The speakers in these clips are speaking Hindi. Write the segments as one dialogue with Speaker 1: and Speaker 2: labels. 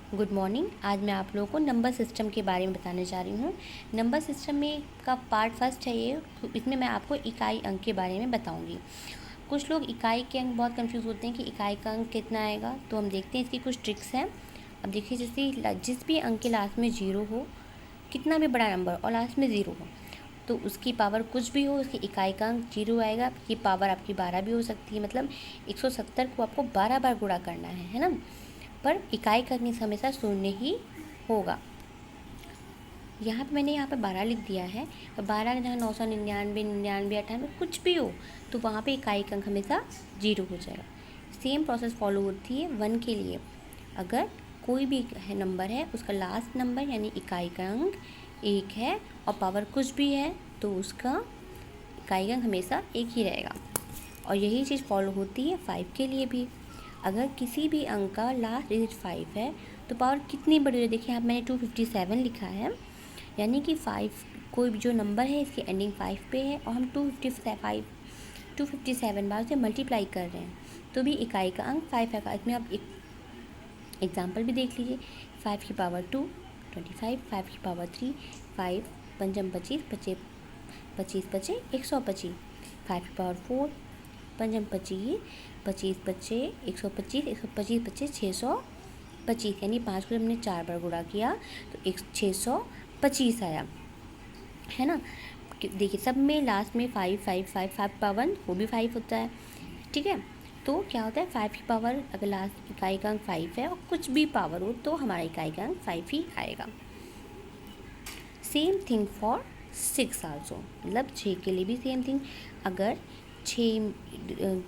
Speaker 1: Good morning. आज मैं आप लोगों को नंबर सिस्टम के बारे में बताने जा रही हूँ। नंबर सिस्टम में का पार्ट फर्स्ट है ये। इसमें मैं आपको इकाई अंक के बारे में बताऊँगी। कुछ लोग इकाई के अंक बहुत कंफ्यूज होते हैं कि इकाई का अंक कितना आएगा, तो हम देखते हैं इसकी कुछ ट्रिक्स हैं। अब देखिए, जैसे जिस भी अंक के लास्ट में 0 हो, कितना भी बड़ा नंबर और लास्ट में 0 हो, तो उसकी पावर कुछ भी हो, उसकी इकाई का अंक 0 आएगा। ये पावर आपकी 12 भी हो सकती है, मतलब 170 को आपको 12 बार गुणा करना है ना। पर इकाई का अंक हमेशा 0 ही होगा। यहाँ पे मैंने 12 लिख दिया है, और 12 जहाँ 999, 99, 98 कुछ भी हो, तो वहाँ पे इकाई का अंक हमेशा 0 हो जाएगा। सेम प्रोसेस फॉलो होती है 1 के लिए। अगर कोई भी नंबर है, उसका लास्ट नंबर यानी इकाई का अंक 1 है और पावर कुछ भी है, तो उसका इकाई का अंक हमेशा 1 ही रहेगा। और यही चीज़ फॉलो होती है 5 के लिए भी। अगर किसी भी अंक का लास्ट डिजिट 5 है, तो पावर कितनी बड़ी है। देखिए, यहाँ मैंने 257 लिखा है, यानी कि 5 कोई भी जो नंबर है इसकी एंडिंग 5 पे है, और हम 257 बार से मल्टीप्लाई कर रहे हैं, तो भी इकाई का अंक 5 है। इसमें आप एक एग्जाम्पल भी देख लीजिए। 5 की पावर 2 25, 5 की पावर 3 5, पंचम 25, 25 बचे 125, 5 की पावर 4 पंचम 25, 25 बचे 125, 125 बचे 625, यानी 5 को हमने 4 बार गुणा किया तो 625 आया, है ना। देखिए, सब में लास्ट में 5 5 5 5 पावर वो भी 5 होता है, ठीक है। तो क्या होता है, 5 की पावर अगर लास्ट इकाई का अंक 5 है और कुछ भी पावर हो, तो हमारा इकाई का अंक 5 ही आएगा। सेम थिंग फॉर 6 आल्सो, मतलब 6 के लिए भी सेम थिंग। अगर 6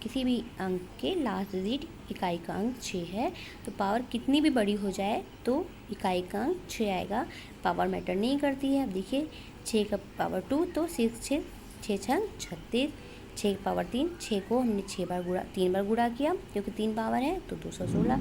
Speaker 1: किसी भी अंक के लास्ट डिजिट इकाई का अंक 6 है, तो पावर कितनी भी बड़ी हो जाए तो इकाई का अंक 6 आएगा। पावर मैटर नहीं करती है। अब देखिए, 6 का पावर 2 तो 6 6 6 छंग 36, 6 की पावर 3, 6 को हमने 3 बार गुणा किया, क्योंकि 3 पावर है तो 216।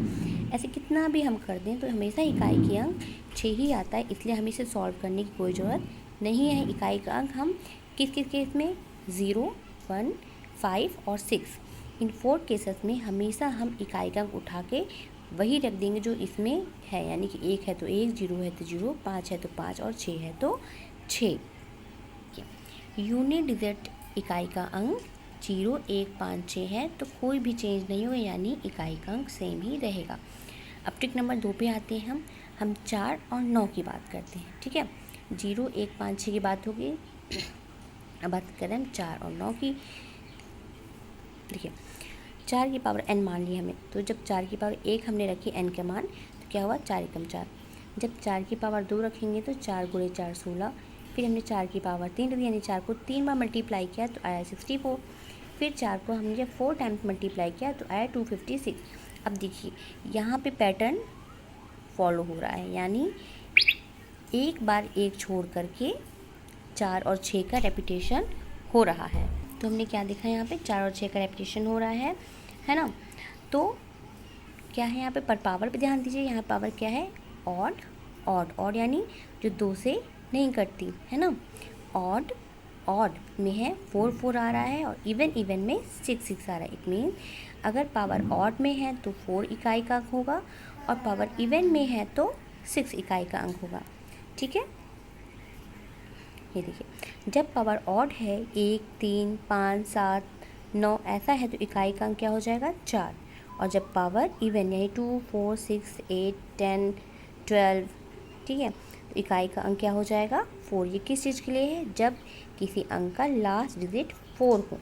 Speaker 1: ऐसे कितना भी हम कर दें तो हमेशा इकाई के अंक 6 ही आता है, इसलिए हमें इसे सॉल्व करने की कोई ज़रूरत नहीं है। इकाई का अंक हम किस किस केस में, 0 1 5 और 6, इन 4 केसेस में हमेशा हम इकाई का अंक उठा के वही रख देंगे जो इसमें है, यानी कि 1 है तो 1, 0 है तो 0, 5 है तो 5 और 6 है तो 6। यूनिट डिजिट इकाई का अंक 0 1 5 6 है, तो कोई भी चेंज नहीं होगा, यानी इकाई का अंक सेम ही रहेगा। अब ट्रिक नंबर 2 पे आते हैं हम 4 और 9 की बात करते हैं, ठीक है। 0 1 5 6 की बात होगी, अब बात करें हम 4 और 9 की। देखिए, 4 की पावर n मान ली हमें, तो जब 4 की पावर 1 हमने रखी n का मान, तो क्या हुआ, 4 एकम 4। जब 4 की पावर 2 रखेंगे तो 4 गुणे 4 16, फिर हमने 4 की पावर 3 रखी, यानी 4 को 3 बार मल्टीप्लाई किया तो आया 64, फिर 4 को हमने जब 4 टाइम्स मल्टीप्लाई किया तो आया 256। अब देखिए, यहाँ पे पैटर्न फॉलो हो रहा है, यानी एक बार एक छोड़ करके 4 और 6 का रेपिटेशन हो रहा है। तो हमने क्या देखा, यहाँ पे 4 और 6 का रेपिटेशन हो रहा है ना। तो क्या है यहाँ पे, पर पावर पे ध्यान दीजिए। यहाँ पावर क्या है, ऑड ऑड यानी जो 2 से नहीं कटती, है ना। ऑड में है 4 4 आ रहा है, और इवन में 6 6 आ रहा है। इट मीन अगर पावर ऑड में है तो 4 इकाई का अंक होगा, और पावर इवन में है तो 6 इकाई का अंक होगा, ठीक है। ये देखिए, जब पावर ऑड है 1 3 5 7 9 ऐसा है, तो इकाई का अंक क्या हो जाएगा, 4। और जब पावर इवन यानी 2 4 6 8 10 12, ठीक है, तो इकाई का अंक क्या हो जाएगा, 4। ये किस चीज़ के लिए है, जब किसी अंक का लास्ट डिजिट 4 हो।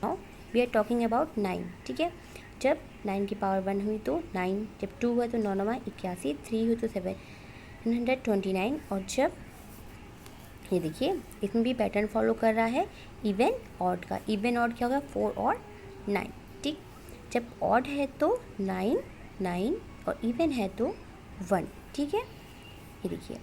Speaker 1: Now we are talking about 9, ठीक है। जब 9 की पावर 1 हुई तो 9, जब 2 हुआ तो 9 9 81, 3 हुई तो 729, और जब ये देखिए, इसमें भी पैटर्न फॉलो कर रहा है इवन ऑड का। इवन ऑड क्या होगा, 4 और 9, ठीक। जब ऑड है तो 9 9, और इवन है तो 1, ठीक है। ये देखिए,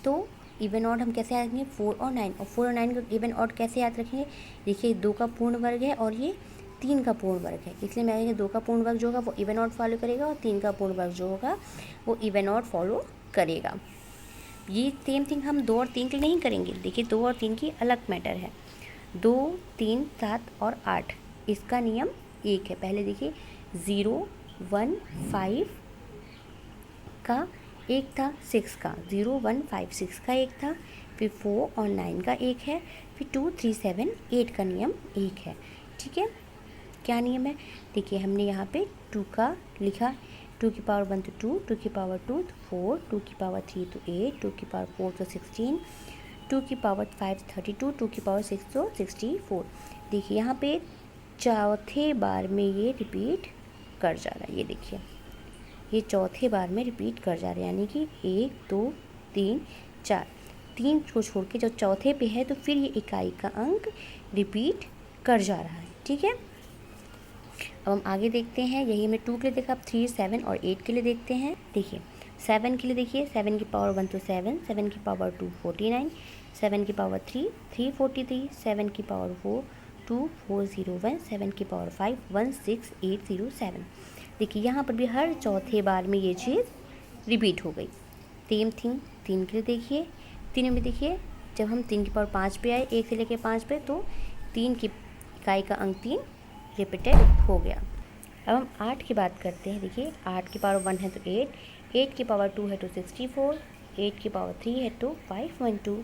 Speaker 1: तो इवन ऑड हम कैसे याद रखेंगे, 4 और 9, और 4 और 9 को इवन ऑड कैसे याद रखेंगे। देखिए, 2 का पूर्ण वर्ग है और ये 3 का पूर्ण वर्ग है, इसलिए मैं 2 का पूर्ण वर्ग जो होगा वो इवन ऑड फॉलो करेगा, और 3 का पूर्ण वर्ग जो होगा वो इवन ऑड फॉलो करेगा। ये सेम थिंग हम 2 और 3 के लिए नहीं करेंगे। देखिए, 2 और 3 की अलग मैटर है। 2 3 7 और 8, इसका नियम एक है। पहले देखिए, 0 1 5 का एक था, 6 का, 0 1 5 6 का एक था, फिर 4 और 9 का एक है, फिर 2 3 7 8 का नियम एक है। ठीक है, क्या नियम है? देखिए हमने यहाँ पे 2 का लिखा, 2 की पावर 1 तो 2, 2 की पावर 2 तो 4, 2 की पावर 3 तो 8, 2 की पावर 4 तो 16, 2 की पावर 5 32, 2 की पावर 6 तो 64। देखिए यहाँ पे चौथे बार में ये रिपीट कर जा रहा है। ये देखिए ये चौथे बार में रिपीट कर जा रहा है, यानी कि 1 2 3 4, 3 को छोड़ के जो चौथे पे है तो फिर ये इकाई का अंक रिपीट कर जा रहा है। ठीक है, अब हम आगे देखते हैं। यही हमने 2 के लिए देखा, अब 3 7 और 8 के लिए देखते हैं। देखिए 7 के लिए देखिए, 7 की पावर 1 तो 7, 7 की पावर 2 49, 7 की पावर 3 343, 7 की पावर 4 2 401, 7 की पावर 5 16807। देखिए यहाँ पर भी हर चौथे बार में ये चीज़ रिपीट हो गई। सेम थिंग 3 के लिए देखिए, 3 में देखिए जब हम 3 की पावर 5 पे आए, 1 से लेकर 5 पे, तो 3 की इकाई का अंक 3 रिपीटेड हो गया। अब हम 8 की बात करते हैं। देखिए 8 की पावर 1 है तो 8, 8 की पावर 2 है तो 64, 8 की पावर 3 है तो 512,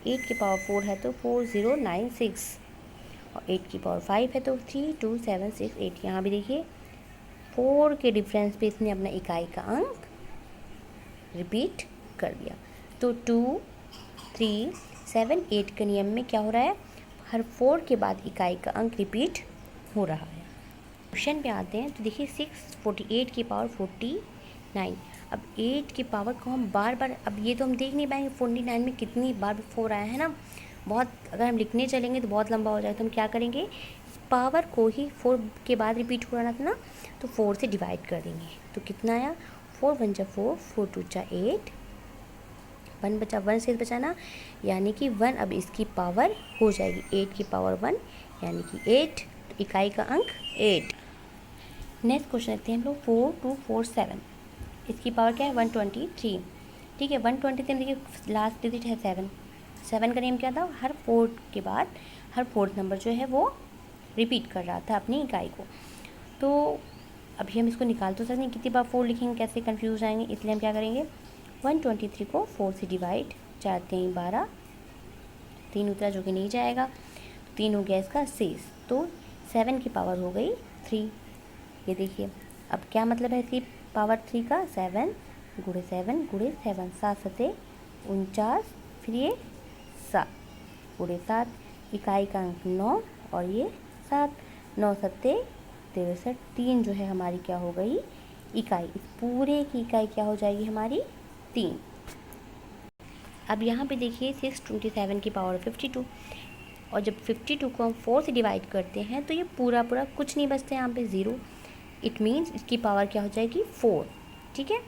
Speaker 1: 8 की पावर 4 है तो 4096 और 8 की पावर 5 है तो 32768। यहाँ भी देखिए 4 के डिफरेंस पे इसने अपना इकाई का अंक रिपीट कर दिया। तो 2 3 7 8 के नियम में क्या हो रहा है, हर 4 के बाद इकाई का अंक रिपीट हो रहा है। क्वेश्चन पे आते हैं। तो देखिए 6 48 की पावर 49। अब 8 की पावर को हम बार बार, अब ये तो हम देख नहीं पाएंगे 49 में कितनी बार 4 आया है ना, बहुत, अगर हम लिखने चलेंगे तो बहुत लंबा हो जाएगा। तो हम क्या करेंगे, पावर को ही 4 के बाद रिपीट हो रहा था ना, तो 4 से डिवाइड कर देंगे। तो कितना आया, 4 1 जा 4, 4 2 जा 8, 1 बचा, 1 से बचाना, यानी कि 1 अब इसकी पावर हो जाएगी 8 की पावर 1 यानी कि 8, इकाई का अंक 8। नेक्स्ट क्वेश्चन लेते हैं हम लोग 4 2 4 7। इसकी पावर क्या है 123। ठीक है 123 में देखिए लास्ट डिजिट है 7, 7 का नेम क्या था, हर 4 के बाद हर 4th नंबर जो है वो रिपीट कर रहा था अपनी इकाई को। तो अभी हम इसको निकाल तो सकते हैं, कितनी बार 4 लिखेंगे कैसे कंफ्यूज आएंगे, इसलिए हम क्या करेंगे 123 को 4 से डिवाइड, 4 3 12, 3 उतरा जो कि नहीं जाएगा, 3 हो गया इसका 6, तो 7 की पावर हो गई 3। ये देखिए अब क्या मतलब है इसकी पावर 3 का, 7 गुणे 7 गुणे 7, 7 सते 49, फिर ये 7 गुणे 7, इकाई का अंक 9 और ये 7, 9 सत्ते 63, 3 जो है हमारी क्या हो गई इकाई, इस पूरे की इकाई क्या हो जाएगी हमारी 3। अब यहाँ पे देखिए 627 की पावर 52, और जब 52 को हम 4 से डिवाइड करते हैं तो ये पूरा पूरा कुछ नहीं बचता यहाँ पे 0, इट मीन्स इसकी पावर क्या हो जाएगी 4। ठीक है,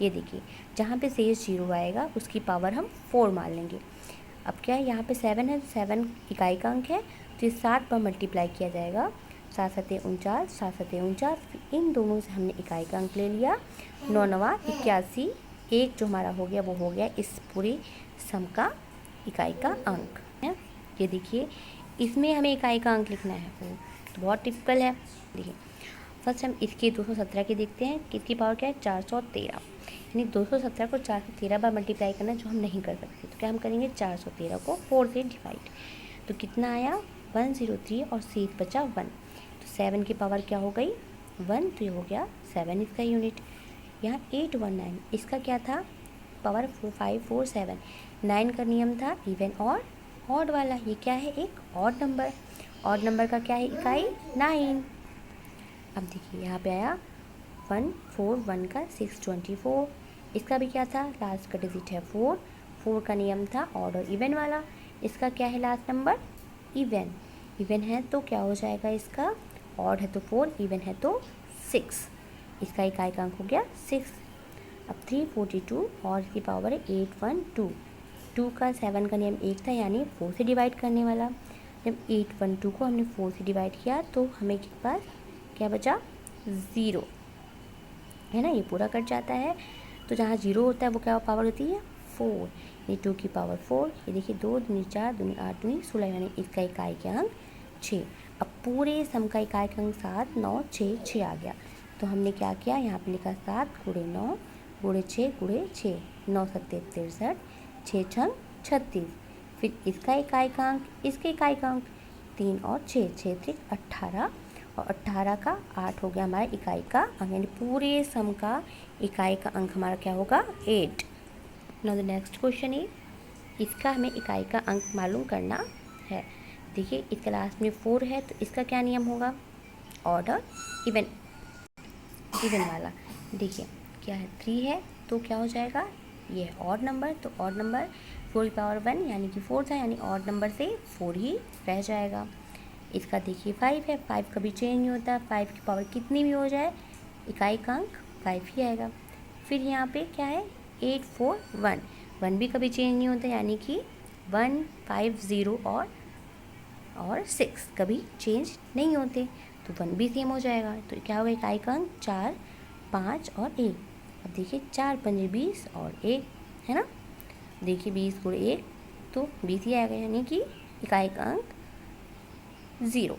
Speaker 1: ये देखिए जहाँ पे शेष 0 आएगा उसकी पावर हम 4 मान लेंगे। अब क्या है यहाँ पे 7 है, 7 इकाई का अंक है, तो ये 7 पर मल्टीप्लाई किया जाएगा, 7 सते 49, 7 सते 49, इन दोनों से हमने इकाई का अंक ले लिया 9 9 81, एक जो हमारा हो गया वो हो गया इस पूरी सम का इकाई का अंक है। ये देखिए इसमें हमें इकाई का अंक लिखना है, वो तो बहुत टिपिकल है। देखिए फर्स्ट हम इसके 217 के देखते हैं कि इसकी पावर क्या है 413, यानी 217 को 413 बार मल्टीप्लाई करना जो हम नहीं कर सकते, तो क्या हम करेंगे 413 को 4 से डिवाइड, तो कितना आया 103 और 6 बचा 1, तो 7 की पावर क्या हो गई 1, तो ये हो गया 7 इसका यूनिट। यहाँ 819 इसका क्या था पावर 547, 9 का नियम था इवन और ऑड वाला, ये क्या है एक ऑड नंबर, ऑड नंबर का क्या है इकाई 9। अब देखिए यहाँ पे आया 141 का 624, इसका भी क्या था लास्ट का डिजिट है 4, 4 का नियम था ऑड और इवन वाला, इसका क्या है लास्ट नंबर इवन, इवन है तो क्या हो जाएगा इसका, ऑड है तो 4, इवन है तो 6, इसका इकाई का अंक हो गया 6। अब 342 और इसकी पावर है 812, 2 का 7 का नियम 1 था यानी 4 से डिवाइड करने वाला, जब 812 को हमने 4 से डिवाइड किया तो हमें के पास क्या बचा 0 है ना, ये पूरा कट जाता है, तो जहाँ 0 होता है वो क्या पावर होती है 4, ये 2 की पावर 4, ये देखिए 2 दूनी 4 दूनी 8 दूनी 16, यानी इसका इकाई का अंक 6। अब पूरे सम का इकाई का अंक 7 9 6 6 आ गया, तो हमने क्या किया यहाँ पे लिखा 7 गुणे 9 गुणे 6 गुणे 6, 9 सत्ते 63, 6 छंग 36। फिर इसका इकाइकांक, इसके इकाइकांक 3 और 6, 6 त्रिक 18 और 18 का 8 हो गया हमारा इकाई का अंक, यानी पूरे सम का इकाई का अंक हमारा क्या होगा 8। Now the next question is, इसका हमें इकाई का अंक मालूम करना है। देखिए इसके लास्ट में 4 है तो इसका क्या नियम होगा, ऑर्डर इवन वाला। देखिए क्या है 3 है तो क्या हो जाएगा, ये है ऑड नंबर, तो ऑड नंबर 4 की पावर 1 यानी कि 4 था, यानी ऑड नंबर से 4 ही रह जाएगा। इसका देखिए 5 है, 5 कभी चेंज नहीं होता, 5 की पावर कितनी भी हो जाए इकाई का अंक 5 ही आएगा। फिर यहाँ पे क्या है 8 4 1, 1 भी कभी चेंज नहीं होता, यानी कि 1 5 0 और 6 कभी चेंज नहीं होते, तो 1 भी सेम हो जाएगा। तो क्या होगा इकाई का अंक 4 5 और 1। अब देखिए 4 पंजे 20 और 1 है ना, देखिए 20 गुणे 1 तो 20 ही आएगा, यानी कि इकाई का अंक 0।